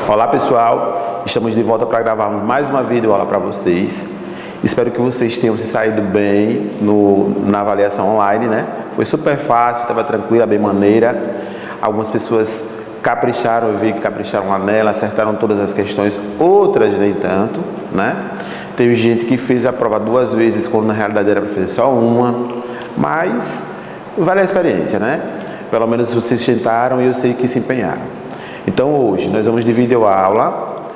Olá pessoal, estamos de volta para gravarmos mais uma videoaula para vocês. Espero que vocês tenham se saído bem na avaliação online, né? Foi super fácil, estava tranquila, bem maneira. Algumas pessoas capricharam, eu vi que capricharam nela, acertaram todas as questões, outras nem tanto, né? Teve gente que fez a prova 2 vezes, quando na realidade era para fazer só uma, mas vale a experiência, né? Pelo menos vocês tentaram e eu sei que se empenharam. Então hoje nós vamos dividir a aula,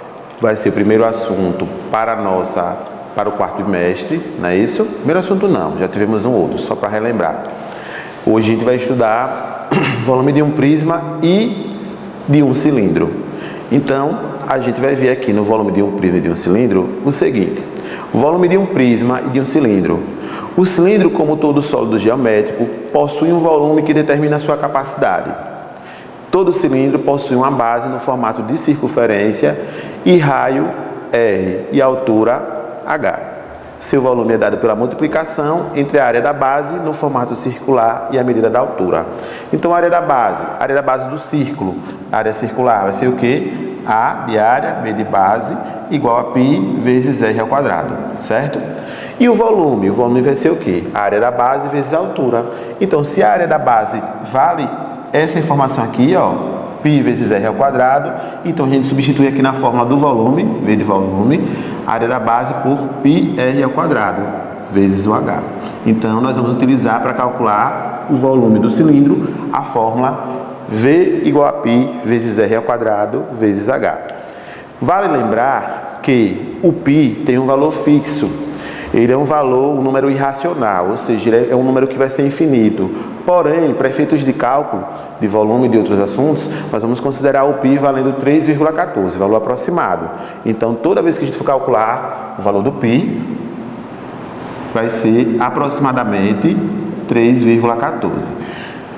vai ser o primeiro assunto para o quarto bimestre, não é isso? Primeiro assunto não, já tivemos um outro, só para relembrar. Hoje a gente vai estudar volume de um prisma e de um cilindro. Então a gente vai ver aqui no volume de um prisma e de um cilindro o seguinte: o volume de um prisma e de um cilindro. O cilindro, como todo sólido geométrico, possui um volume que determina a sua capacidade. Todo cilindro possui uma base no formato de circunferência e raio R e altura H. Seu volume é dado pela multiplicação entre a área da base no formato circular e a medida da altura. Então, a área da base do círculo, a área circular vai ser o quê? A de área, B de base, igual a π vezes R ao quadrado, certo? E o volume vai ser o quê? A área da base vezes a altura. Então, se a área da base vale essa informação aqui, ó, π vezes R ao quadrado, então a gente substitui aqui na fórmula do volume, V de volume, a área da base por πr ao quadrado, vezes o H. Então, nós vamos utilizar para calcular o volume do cilindro a fórmula V igual a π vezes R ao quadrado, vezes H. Vale lembrar que o π tem um valor fixo. Ele é um número irracional, ou seja, ele é um número que vai ser infinito. Porém, para efeitos de cálculo de volume e de outros assuntos, nós vamos considerar o π valendo 3,14, valor aproximado. Então, toda vez que a gente for calcular o valor do π, vai ser aproximadamente 3,14.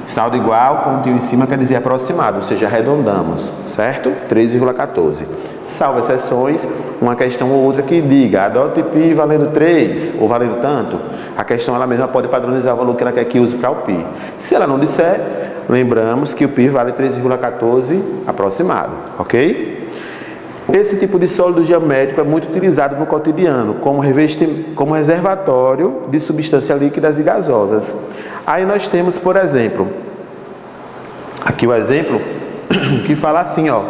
Sinal de igual, pontinho em cima quer dizer aproximado, ou seja, arredondamos, certo? 3,14. Salvo exceções, uma questão ou outra que diga adote π valendo 3 ou valendo tanto, a questão ela mesma pode padronizar o valor que ela quer que use para o π. Se ela não disser, lembramos que o π vale 3,14 aproximado, ok? Esse tipo de sólido geométrico é muito utilizado no cotidiano como reservatório de substâncias líquidas e gasosas. Aí nós temos, por exemplo, aqui o exemplo que fala assim, ó,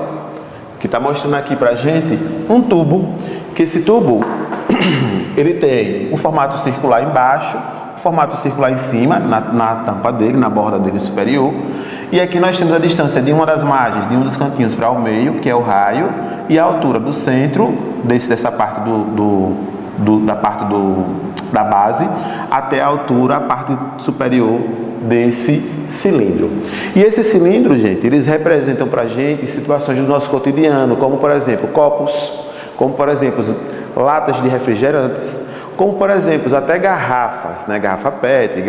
que está mostrando aqui para a gente um tubo, que esse tubo ele tem um formato circular embaixo, um formato circular em cima, na tampa dele, na borda dele superior, e aqui nós temos a distância de uma das margens, de um dos cantinhos para o meio, que é o raio, e a altura do centro, dessa parte da base, até a altura, a parte superior desse cilindro. E esse cilindro, gente, eles representam para a gente situações do nosso cotidiano, como por exemplo copos, como por exemplo latas de refrigerantes, como por exemplo até garrafas, né? Garrafa PET,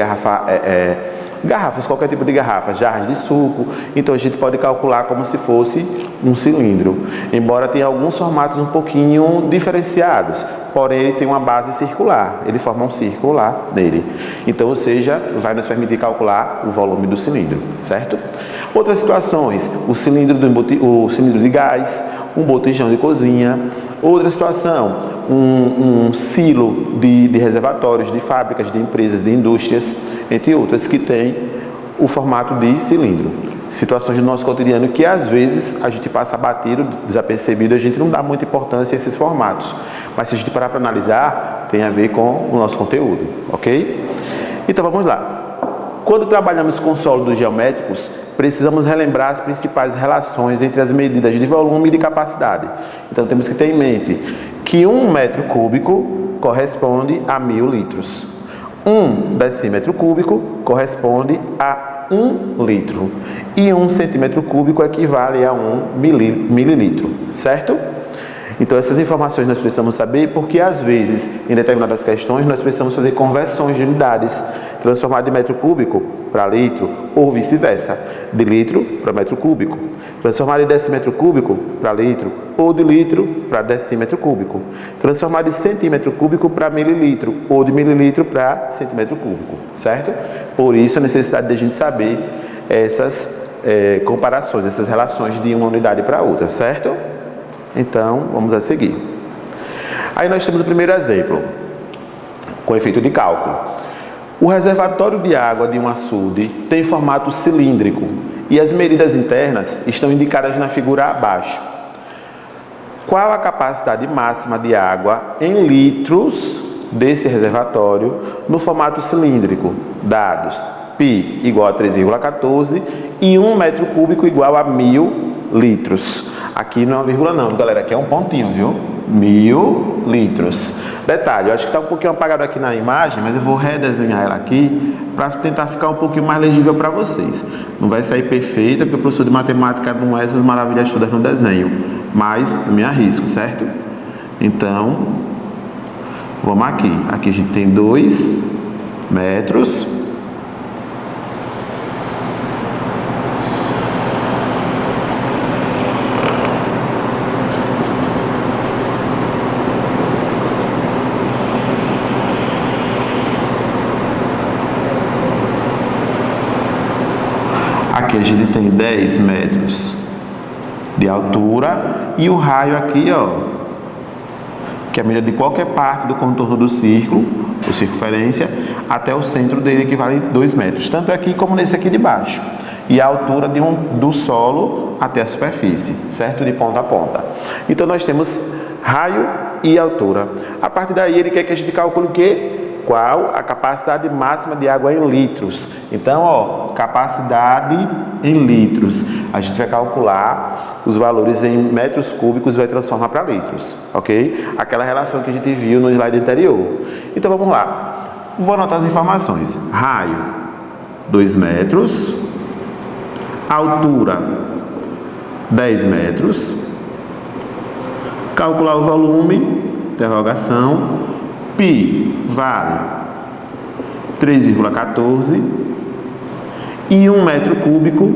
garrafas, qualquer tipo de garrafa, jarras de suco. Então a gente pode calcular como se fosse um cilindro, embora tenha alguns formatos um pouquinho diferenciados, porém ele tem uma base circular, ele forma um círculo lá nele. Então, ou seja, vai nos permitir calcular o volume do cilindro, certo? Outras situações, o cilindro de gás, um botijão de cozinha. Outra situação, um silo de reservatórios de fábricas, de empresas, de indústrias, entre outras, que tem o formato de cilindro. Situações do nosso cotidiano que às vezes a gente passa batido, desapercebido, a gente não dá muita importância a esses formatos. Mas se a gente parar para analisar, tem a ver com o nosso conteúdo, ok? Então vamos lá. Quando trabalhamos com sólidos geométricos, precisamos relembrar as principais relações entre as medidas de volume e de capacidade. Então temos que ter em mente que 1 metro cúbico corresponde a 1000 litros. 1 decímetro cúbico corresponde a 1 litro. E 1 centímetro cúbico equivale a 1 mililitro, certo? Então essas informações nós precisamos saber porque às vezes, em determinadas questões, nós precisamos fazer conversões de unidades. transformar de metro cúbico para litro ou vice-versa, de litro para metro cúbico. Transformar de decímetro cúbico para litro ou de litro para decímetro cúbico. Transformar de centímetro cúbico para mililitro ou de mililitro para centímetro cúbico, certo? Por isso a necessidade de a gente saber essas comparações, essas relações de uma unidade para outra, certo? Então, vamos a seguir. Aí nós temos o primeiro exemplo, com efeito de cálculo. O reservatório de água de um açude tem formato cilíndrico e as medidas internas estão indicadas na figura abaixo. Qual a capacidade máxima de água em litros desse reservatório no formato cilíndrico? Dados: π igual a 3,14 e 1 metro cúbico igual a 1.000 litros. Aqui não é uma vírgula não, galera, aqui é um pontinho, viu? 1.000 litros. Detalhe, eu acho que está um pouquinho apagado aqui na imagem, mas eu vou redesenhar ela aqui para tentar ficar um pouquinho mais legível para vocês. Não vai sair perfeita, porque o professor de matemática não é essas maravilhas todas no desenho, mas eu me arrisco, certo? Então, vamos aqui. Aqui a gente tem 2 metros. Aqui a gente tem 10 metros de altura e o raio aqui, ó, que é a medida de qualquer parte do contorno do círculo, ou circunferência, até o centro dele, que vale 2 metros, tanto aqui como nesse aqui de baixo. E a altura do solo até a superfície, certo? De ponta a ponta. Então nós temos raio e altura. A partir daí ele quer que a gente calcule o quê? Qual a capacidade máxima de água em litros. Então, ó, capacidade em litros. A gente vai calcular os valores em metros cúbicos e vai transformar para litros, ok? Aquela relação que a gente viu no slide anterior. Então, vamos lá. Vou anotar as informações. Raio, 2 metros. Altura, 10 metros. Calcular o volume, interrogação. π vale 3,14 e 1 metro cúbico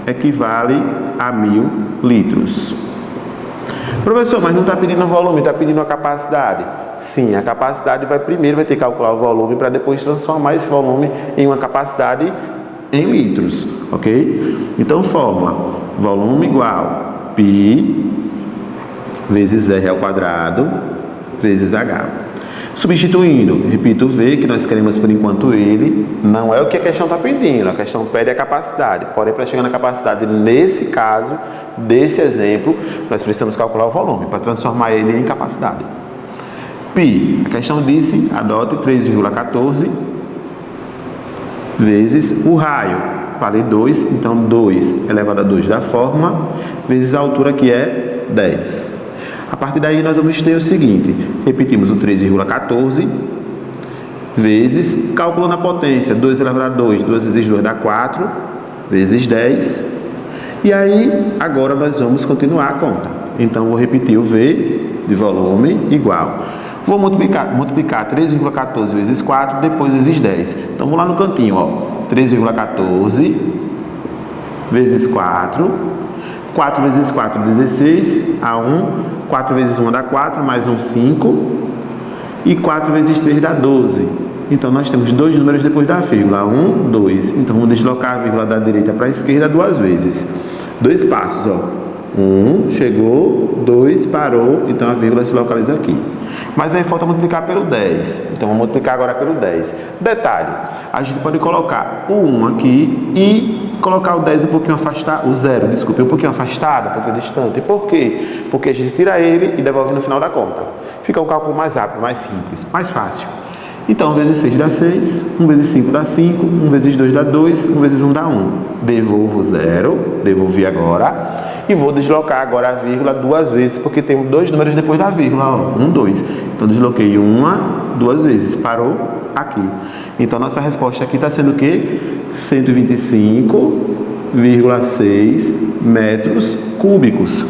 equivale a 1.000 litros. Professor, mas não está pedindo o volume, está pedindo a capacidade. Sim, a capacidade primeiro vai ter que calcular o volume para depois transformar esse volume em uma capacidade em litros, ok? Então, fórmula: volume igual π vezes R ao quadrado vezes H. Substituindo, repito, V, que nós queremos por enquanto ele, não é o que a questão está pedindo, a questão pede a capacidade. Porém, para chegar na capacidade, nesse caso, desse exemplo, nós precisamos calcular o volume, para transformar ele em capacidade. Π, a questão disse, adote 3,14 vezes o raio, vale 2, então 2 elevado a 2 da forma, vezes a altura que é 10. A partir daí nós vamos ter o seguinte, repetimos o 3,14 vezes, calculando a potência, 2 elevado a 2, 2 vezes 2 dá 4, vezes 10, e aí agora nós vamos continuar a conta. Então vou repetir o V de volume igual, vou multiplicar 3,14 vezes 4, depois vezes 10. Então vou lá no cantinho, ó, 3,14 vezes 4, 4 vezes 4, 16, a 1, 4 vezes 1 dá 4, mais 1, 5, e 4 vezes 3 dá 12. Então, nós temos dois números depois da vírgula, 1, 2. Então, vamos deslocar a vírgula da direita para a esquerda 2 vezes. 2 passos, ó. 1, chegou, 2, parou, então a vírgula se localiza aqui. Mas aí falta multiplicar pelo 10. Então, vamos multiplicar agora pelo 10. Detalhe, a gente pode colocar o 1 aqui e colocar o 10 um pouquinho afastado, o 0, desculpe, um pouquinho afastado, um pouquinho distante. Por quê? Porque a gente tira ele e devolve no final da conta. Fica um cálculo mais rápido, mais simples, mais fácil. Então, 1 vezes 6 dá 6, 1 vezes 5 dá 5, 1 vezes 2 dá 2, 1 vezes 1 dá 1. Devolvo 0, devolvi agora. E vou deslocar agora a vírgula 2 vezes, porque tem dois números depois da vírgula, ó, 1, 2. Então, desloquei 2 vezes, parou aqui. Então, nossa resposta aqui está sendo o quê? 125,6 metros cúbicos.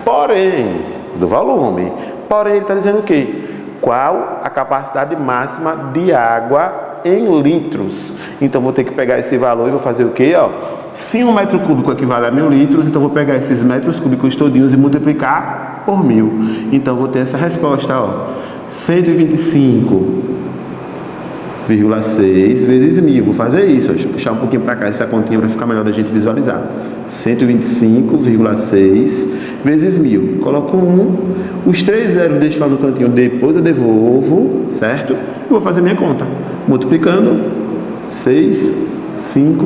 Porém, do volume. Porém, ele está dizendo o quê? Qual a capacidade máxima de água em litros. Então, vou ter que pegar esse valor e vou fazer o quê? Ó? Se 1 metro cúbico equivale a 1000 litros, então vou pegar esses metros cúbicos todinhos e multiplicar por 1000. Então, vou ter essa resposta, ó, 125,6 vezes 1000. Vou fazer isso, ó. Deixa eu puxar um pouquinho para cá essa continha para ficar melhor da gente visualizar. 125,6 vezes 1000. Coloco 1, os 3 zeros deixo lá no cantinho, depois eu devolvo, certo? E vou fazer minha conta. Multiplicando, 6, 5,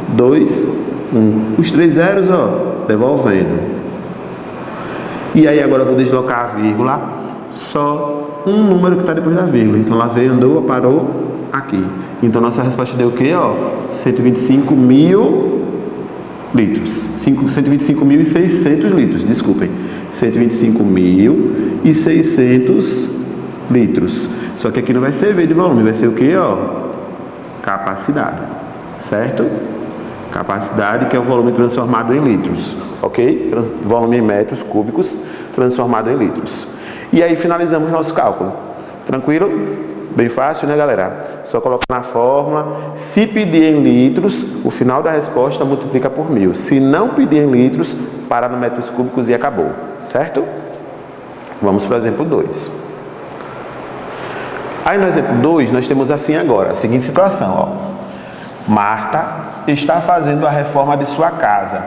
2, 1. Os 3 zeros, ó, devolvendo. E aí agora eu vou deslocar a vírgula, só um número que está depois da vírgula. Então lá veio, andou, parou, aqui. Então nossa resposta deu o quê? Ó, 125.000 litros. 125.600 litros, desculpem. 125.600 litros. Só que aqui não vai ser V de volume, vai ser o quê? Ó, capacidade, certo? Capacidade, que é o volume transformado em litros, ok? Volume em metros cúbicos transformado em litros. E aí finalizamos nosso cálculo. Tranquilo? Bem fácil, né, galera? Só colocar na fórmula. Se pedir em litros, o final da resposta multiplica por 1000. Se não pedir em litros, para no metros cúbicos e acabou, certo? Vamos para o exemplo 2. Aí no exemplo 2, nós temos assim agora, a seguinte situação, ó. Marta está fazendo a reforma de sua casa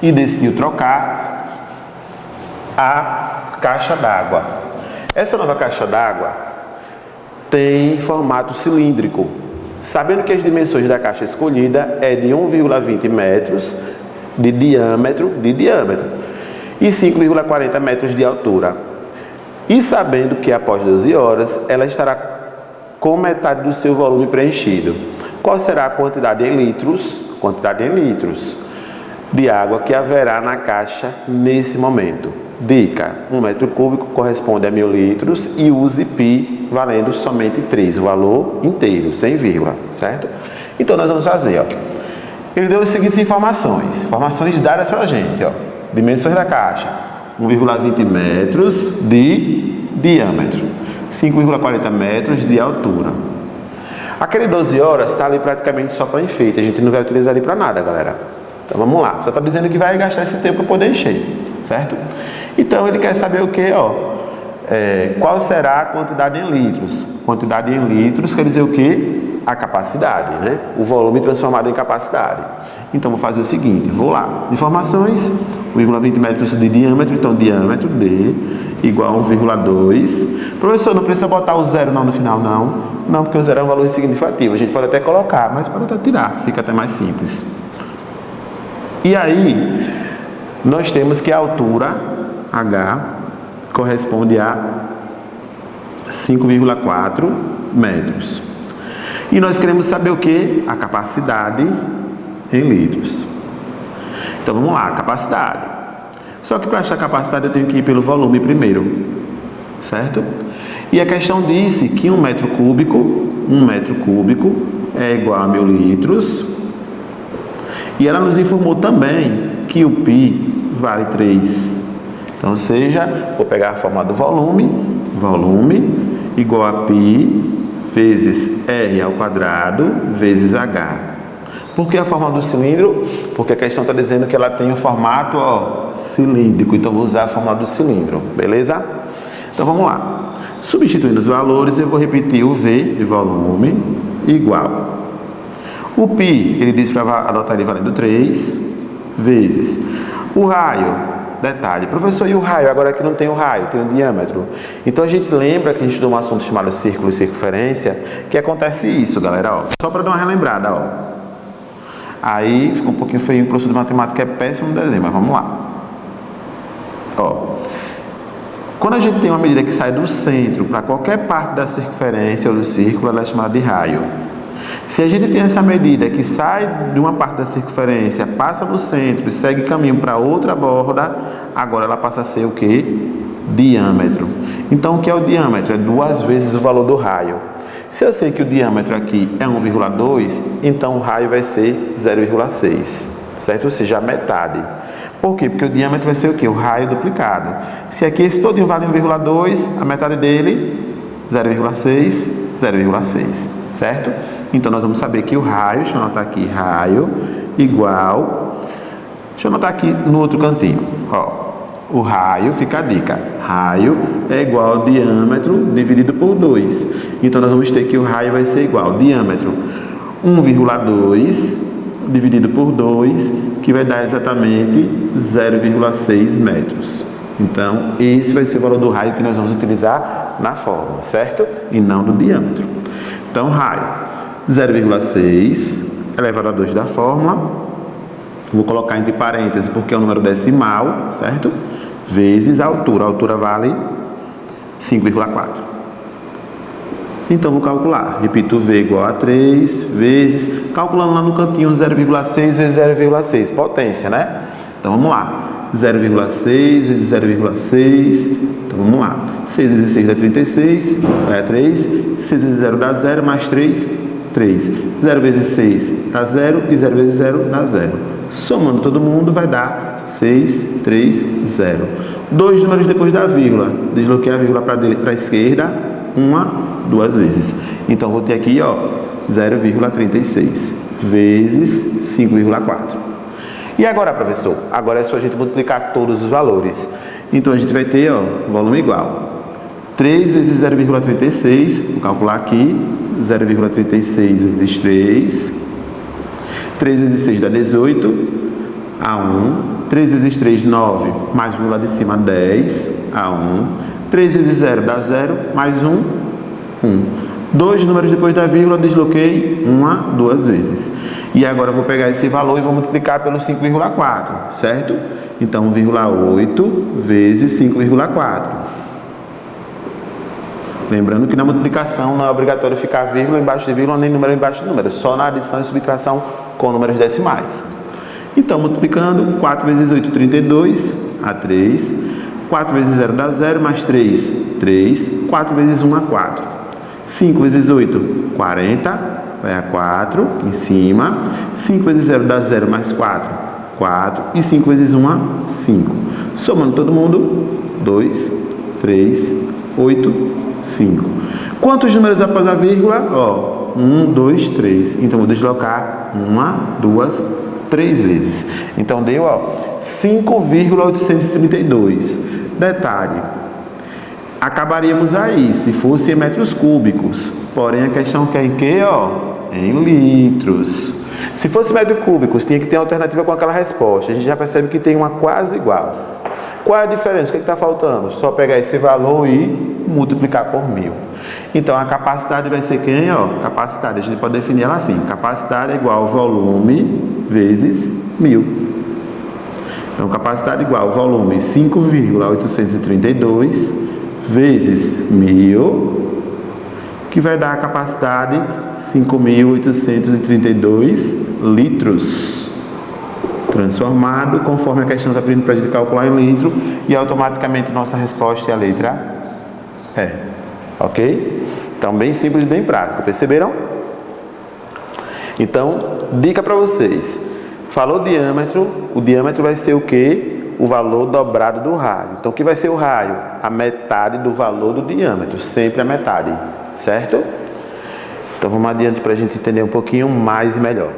e decidiu trocar a caixa d'água. Essa nova caixa d'água tem formato cilíndrico. Sabendo que as dimensões da caixa escolhida é de 1,20 metros de diâmetro e 5,40 metros de altura. E sabendo que após 12 horas ela estará com metade do seu volume preenchido. Qual será a quantidade em litros de água que haverá na caixa nesse momento? Dica: 1 metro cúbico corresponde a 1000 litros e use π valendo somente 3, o valor inteiro, sem vírgula, certo? Então nós vamos fazer, ó. Ele deu as seguintes informações dadas para a gente, ó. Dimensões da caixa: 1,20 metros de diâmetro, 5,40 metros de altura. Aquele 12 horas está ali praticamente só para enfeite, a gente não vai utilizar ali para nada, galera. Então vamos lá, só está dizendo que vai gastar esse tempo para poder encher, certo? Então ele quer saber o que, ó? Qual será a quantidade em litros? Quantidade em litros quer dizer o que? A capacidade, né? O volume transformado em capacidade. Então vou fazer o seguinte, vou lá, informações, 1,20 metros de diâmetro, então diâmetro D igual a 1,2. Professor, não precisa botar o zero não no final, não. Não, porque o zero é um valor significativo. A gente pode até colocar, mas pode até tirar, fica até mais simples. E aí, nós temos que a altura H corresponde a 5,4 metros. E nós queremos saber o que? A capacidade em litros. Então vamos lá, capacidade. Só que para achar a capacidade eu tenho que ir pelo volume primeiro, certo? E a questão disse que 1 metro cúbico é igual a 1000 litros. E ela nos informou também que o π vale 3. Então, ou seja, vou pegar a forma do volume igual a π vezes r ao quadrado vezes h. Por que a forma do cilindro? Porque a questão está dizendo que ela tem o formato, ó, cilíndrico. Então, vou usar a forma do cilindro, beleza? Então, vamos lá. Substituindo os valores, eu vou repetir o V de volume igual. O π, ele disse para adotar ele valendo 3, vezes o raio. Detalhe, professor, e o raio? Agora aqui não tem o raio, tem o diâmetro. Então a gente lembra que a gente estudou um assunto chamado círculo e circunferência, que acontece isso, galera, ó. Só para dar uma relembrada, ó. Aí ficou um pouquinho feio, o professor de matemática é péssimo no desenho, mas vamos lá. Ó. Quando a gente tem uma medida que sai do centro para qualquer parte da circunferência ou do círculo, ela é chamada de raio. Se a gente tem essa medida que sai de uma parte da circunferência, passa no centro e segue caminho para outra borda, agora ela passa a ser o que? Diâmetro. Então, o que é o diâmetro? É 2 vezes o valor do raio. Se eu sei que o diâmetro aqui é 1,2, então o raio vai ser 0,6, certo? Ou seja, a metade. Por quê? Porque o diâmetro vai ser o quê? O raio duplicado. Se aqui esse todinho vale 1,2, a metade dele, 0,6, 0,6. certo? Então nós vamos saber que o raio, deixa eu anotar aqui, raio igual, deixa eu anotar aqui no outro cantinho, ó, o raio, fica a dica, raio é igual ao diâmetro dividido por 2, então nós vamos ter que o raio vai ser igual ao diâmetro 1,2 dividido por 2, que vai dar exatamente 0,6 metros. Então, esse vai ser o valor do raio que nós vamos utilizar na fórmula, certo? E não do diâmetro. Então, raio 0,6 elevado a 2 da fórmula. Vou colocar entre parênteses porque é um número decimal, certo? Vezes a altura. A altura vale 5,4. Então, vou calcular. Repito, V igual a 3 vezes... Calculando lá no cantinho 0,6 vezes 0,6. Potência, né? Então, vamos lá. 0,6 vezes 0,6. Então, vamos lá. 6 vezes 6 dá 36. É 3. 6 vezes 0 dá 0. Mais 3, 3. 0 vezes 6 dá 0. E 0 vezes 0 dá 0. Somando todo mundo, vai dar 6, 3, 0. Dois números depois da vírgula. Desloquei a vírgula para a esquerda. 1, 2 vezes. Então, vou ter aqui, ó, 0,36 vezes 5,4. E agora, professor? Agora é só a gente multiplicar todos os valores. Então, a gente vai ter, ó, volume igual. 3 vezes 0,36, vou calcular aqui. 0,36 vezes 3. 3 vezes 6 dá 18. A 1. 3 vezes 3, 9. Mais 1 lá de cima, 10. A 1. 3 vezes 0 dá 0. Mais 1, 1. Dois números depois da vírgula, desloquei 1, 2 vezes. E agora eu vou pegar esse valor e vou multiplicar pelo 5,4, certo? Então, 1,8 vezes 5,4. Lembrando que na multiplicação não é obrigatório ficar vírgula embaixo de vírgula, nem número embaixo de número. Só na adição e subtração com números decimais. Então, multiplicando, 4 vezes 8, 32, a 3. 4 vezes 0 dá 0, mais 3, 3. 4 vezes 1, a 4. 5 vezes 8, 40, vai a 4 em cima. 5 vezes 0 dá 0, mais 4, 4. E 5 vezes 1, 5. Somando todo mundo, 2, 3, 8, 5. Quantos números após a vírgula? Ó, 1, 2, 3. Então, vou deslocar 1, 2, 3 vezes. Então, deu, ó, 5,832. Detalhe. Acabaríamos aí, se fosse em metros cúbicos. Porém, a questão quer em quê, ó? Em litros. Se fosse metros cúbicos, tinha que ter alternativa com aquela resposta. A gente já percebe que tem uma quase igual. Qual é a diferença? O que está faltando? Só pegar esse valor e multiplicar por 1000. Então, a capacidade vai ser quem, ó? Capacidade, a gente pode definir ela assim. Capacidade é igual ao volume vezes 1000. Então, capacidade igual ao volume 5,832 vezes 1000, que vai dar a capacidade 5.832 litros, transformado conforme a questão está pedindo para a gente calcular em litro, e automaticamente nossa resposta é a letra E. Ok? Então, bem simples, bem prático, perceberam? Então, dica para vocês. Falou diâmetro, o diâmetro vai ser o quê? O valor dobrado do raio. Então, o que vai ser o raio? A metade do valor do diâmetro, sempre a metade, certo? Então, vamos adiante para a gente entender um pouquinho mais e melhor.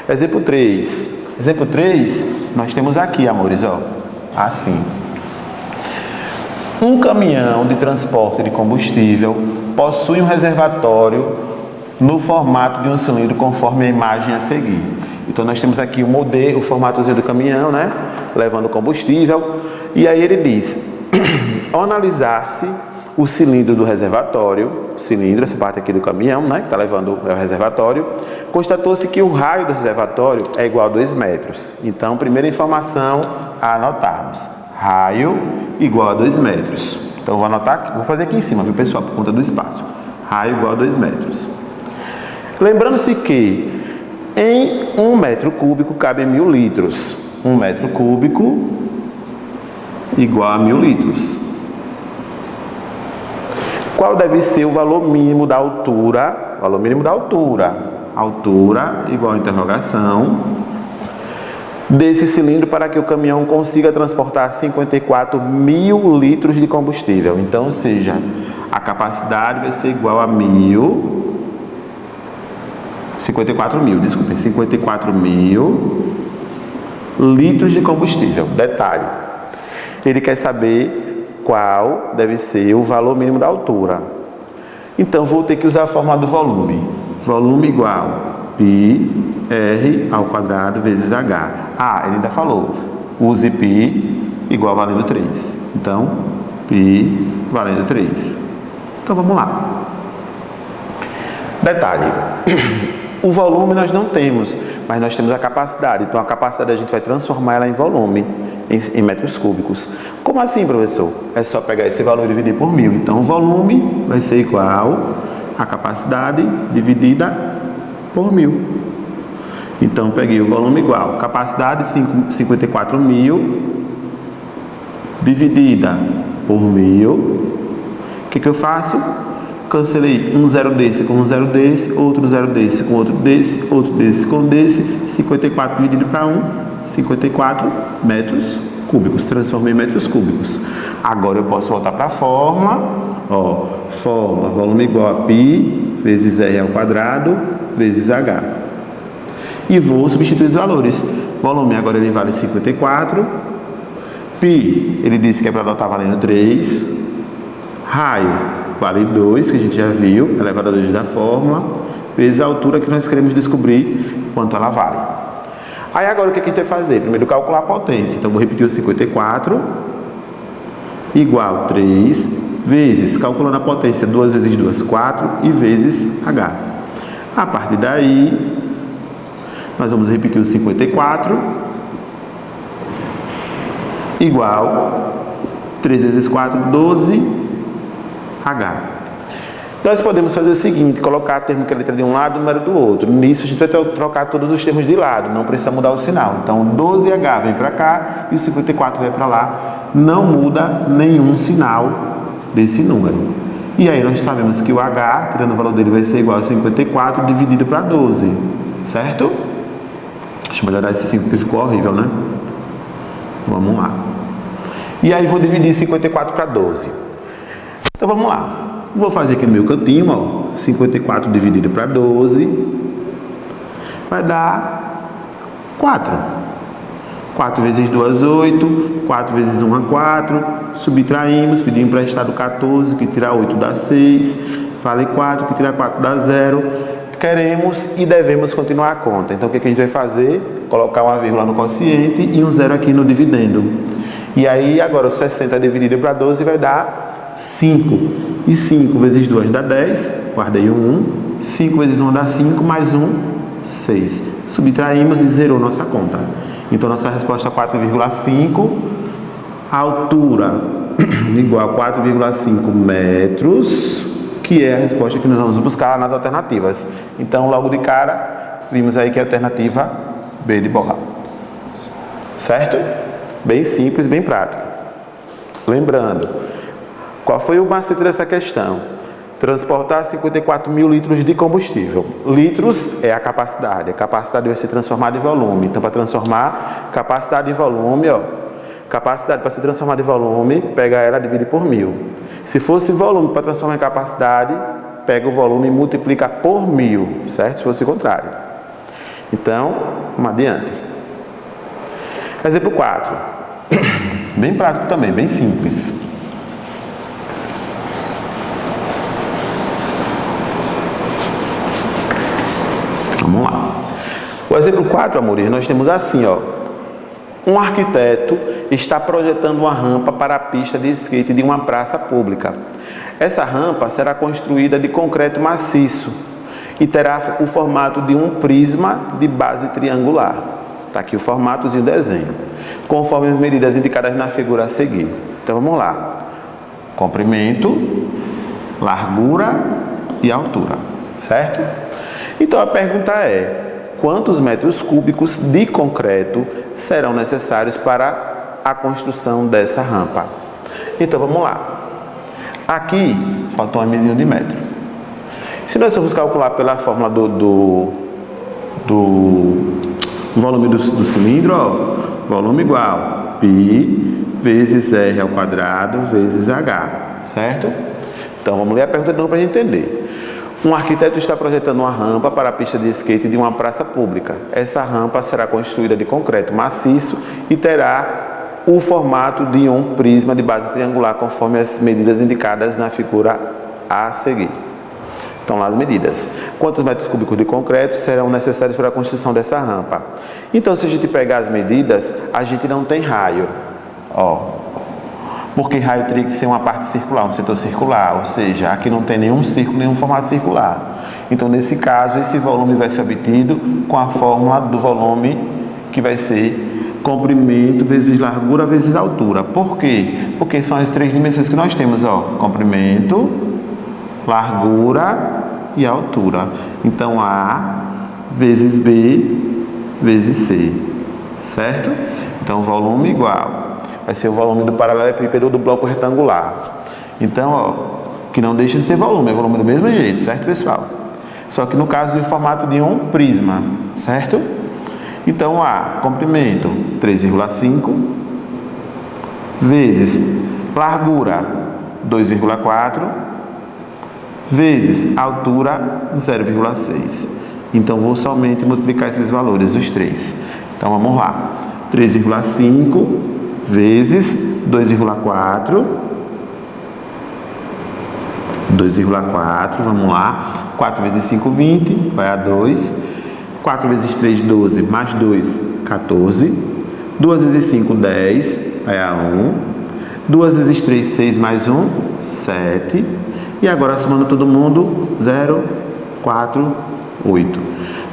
Exemplo 3. Exemplo 3, nós temos aqui, amores, ó, assim. Um caminhão de transporte de combustível possui um reservatório no formato de um cilindro conforme a imagem a seguir. Então, nós temos aqui o modelo, o formatozinho do caminhão, né? Levando combustível. E aí ele diz, ao analisar-se o cilindro do reservatório, cilindro, essa parte aqui do caminhão, né? Que está levando o reservatório, constatou-se que o raio do reservatório é igual a 2 metros. Então, primeira informação a anotarmos. Raio igual a 2 metros. Então, vou anotar aqui, vou fazer aqui em cima, viu, pessoal? Por conta do espaço. Raio igual a 2 metros. Lembrando-se que em 1 metro cúbico cabe 1000 litros. 1 metro cúbico igual a 1000 litros. Qual deve ser o valor mínimo da altura? Valor mínimo da altura. Altura igual a interrogação desse cilindro para que o caminhão consiga transportar 54.000 litros de combustível. Então, ou seja, a capacidade vai ser igual a 1000 54 mil, desculpem, 54 mil litros de combustível. Detalhe, ele quer saber qual deve ser o valor mínimo da altura. Então, vou ter que usar a fórmula do volume. Volume igual π r ao quadrado vezes h. Ah, ele ainda falou, use π igual valendo 3. Então, π valendo 3. Então, vamos lá. Detalhe, o volume nós não temos, mas nós temos a capacidade. Então, a capacidade a gente vai transformar ela em volume, em metros cúbicos. Como assim, professor? É só pegar esse valor e dividir por 1000. Então, o volume vai ser igual a capacidade dividida por 1000. Então, peguei o volume igual capacidade 54 mil dividida por 1000. O que eu faço? Cancelei um zero desse com um zero desse, outro zero desse com outro desse, outro desse com desse. 54 dividido para 1, 54 metros cúbicos. Transformei em metros cúbicos. Agora eu posso voltar para a fórmula. Ó, fórmula, volume igual a π vezes r ao quadrado vezes h. E vou substituir os valores. Volume agora ele vale 54. π, ele disse que é para estar valendo 3. Raio vale 2, que a gente já viu, elevado a 2 da fórmula, vezes a altura que nós queremos descobrir quanto ela vale. Aí agora o que a gente vai fazer? Primeiro calcular a potência. Então vou repetir o 54 igual 3 vezes, calculando a potência, 2 vezes 2, 4 e vezes h. A partir daí, nós vamos repetir o 54 igual 3 vezes 4, 12 H. Nós podemos fazer o seguinte, colocar a termo que a letra de um lado e o número do outro. Nisso a gente vai trocar todos os termos de lado, não precisa mudar o sinal. Então 12H vem para cá e o 54 vai para lá. Não muda nenhum sinal desse número. E aí nós sabemos que o H, tirando o valor dele, vai ser igual a 54 dividido para 12. Certo? Deixa eu melhorar esse 5 que ficou horrível, né? Vamos lá. E aí vou dividir 54 para 12. Então vamos lá. Vou fazer aqui no meu cantinho, ó. 54 dividido para 12 vai dar 4. 4 vezes 2, 8. 4 vezes 1 é 4. Subtraímos, pedimos emprestado 14, que tirar 8 dá 6. Vale 4, que tirar 4 dá 0. Queremos e devemos continuar a conta. Então o que a gente vai fazer? Colocar uma vírgula no quociente e um 0 aqui no dividendo. E aí agora o 60 dividido para 12 vai dar 5. E 5 vezes 2 dá 10. Guardei o 1. 5 vezes 1 dá 5, mais 1, 6. Subtraímos e zerou nossa conta. Então nossa resposta é 4,5. A altura igual a 4,5 metros, que é a resposta que nós vamos buscar nas alternativas. Então logo de cara, vimos aí que é a alternativa B de bola. Certo? Bem simples, bem prático. Lembrando, qual foi o macete dessa questão? Transportar 54 mil litros de combustível. Litros é a capacidade vai ser transformada em volume. Então, para transformar capacidade em volume, ó, capacidade para ser transformada em volume, pega ela e divide por 1000. Se fosse volume para transformar em capacidade, pega o volume e multiplica por 1000, certo? Se fosse o contrário. Então, vamos adiante. Exemplo 4. Bem prático também, bem simples. Vamos lá. O exemplo 4, amores, nós temos assim, ó. Um arquiteto está projetando uma rampa para a pista de skate de uma praça pública. Essa rampa será construída de concreto maciço e terá o formato de um prisma de base triangular. Está aqui o formatozinho do desenho, conforme as medidas indicadas na figura a seguir. Então vamos lá. Comprimento, largura e altura, certo? Então a pergunta é: quantos metros cúbicos de concreto serão necessários para a construção dessa rampa? Então vamos lá. Aqui faltou um mzinho de metro. Se nós formos calcular pela fórmula do volume do cilindro, ó, volume igual π vezes r ao quadrado vezes h, certo? Então vamos ler a pergunta de novo para a gente entender. Um arquiteto está projetando uma rampa para a pista de skate de uma praça pública. Essa rampa será construída de concreto maciço e terá o formato de um prisma de base triangular, conforme as medidas indicadas na figura a seguir. Então, lá as medidas. Quantos metros cúbicos de concreto serão necessários para a construção dessa rampa? Então, se a gente pegar as medidas, a gente não tem raio. Porque raio teria que ser uma parte circular, um setor circular, ou seja, aqui não tem nenhum círculo, nenhum formato circular. Então, nesse caso, esse volume vai ser obtido com a fórmula do volume, que vai ser comprimento vezes largura vezes altura. Por quê? Porque são as três dimensões que nós temos, comprimento, largura e altura. Então, A vezes B vezes C, certo? Então, volume igual. Vai ser o volume do paralelepípedo do bloco retangular. Então, que não deixa de ser volume, é volume do mesmo jeito, certo, pessoal? Só que no caso do formato de um prisma, certo? Então, A, comprimento 3,5 vezes largura 2,4 vezes altura 0,6. Então, vou somente multiplicar esses valores, os três. Então, vamos lá. 3,5 vezes 2,4. 2,4, vamos lá. 4 vezes 5, 20, vai a 2. 4 vezes 3, 12, mais 2, 14. 2 vezes 5, 10, vai a 1. 2 vezes 3, 6, mais 1, 7. E agora, somando todo mundo, 0, 4, 8.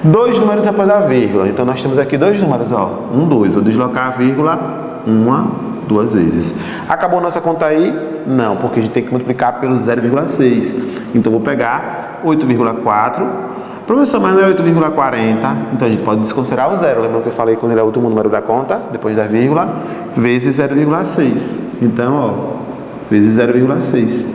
Dois números depois da vírgula. Então, nós temos aqui dois números, 1, 2. Vou deslocar a vírgula uma, duas vezes. Acabou nossa conta aí? Não, porque a gente tem que multiplicar pelo 0,6. Então, vou pegar 8,4. Professor, mas não é 8,40, então a gente pode desconsiderar o zero. Lembra que eu falei quando ele é o último número da conta, depois da vírgula, vezes 0,6. Então, vezes 0,6.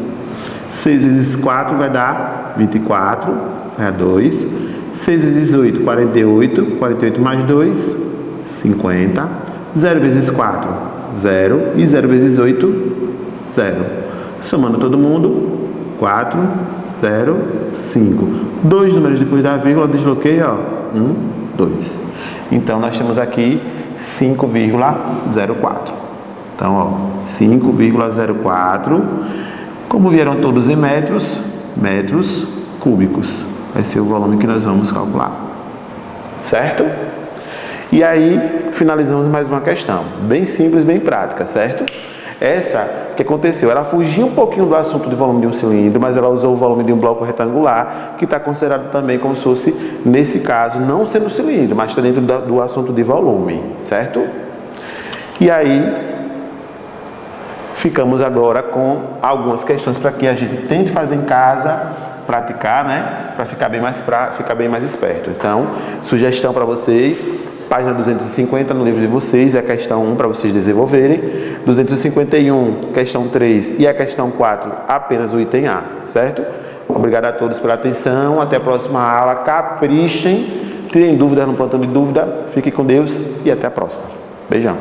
6 vezes 4 vai dar 24, vai a 2. 6 vezes 8, 48. 48 mais 2, 50. 0 vezes 4, 0. E 0 vezes 8, 0. Somando todo mundo, 4, 0, 5. Dois números depois da vírgula, desloquei, 1, 2. Então, nós temos aqui 5,04. Então, 5,04. Como vieram todos em metros, metros cúbicos. Vai ser o volume que nós vamos calcular. Certo? E aí, finalizamos mais uma questão. Bem simples, bem prática, certo? Essa, o que aconteceu? Ela fugiu um pouquinho do assunto de volume de um cilindro, mas ela usou o volume de um bloco retangular, que está considerado também como se fosse, nesse caso, não sendo cilindro, mas está dentro do assunto de volume, certo? E aí, ficamos agora com algumas questões para que a gente tente fazer em casa, praticar, né? Para ficar bem mais esperto. Então, sugestão para vocês, página 250 no livro de vocês, é a questão 1 para vocês desenvolverem. 251, questão 3 e a questão 4, apenas o item A, certo? Obrigado a todos pela atenção, até a próxima aula, caprichem, tirem dúvidas no plantão de dúvida, fiquem com Deus e até a próxima. Beijão.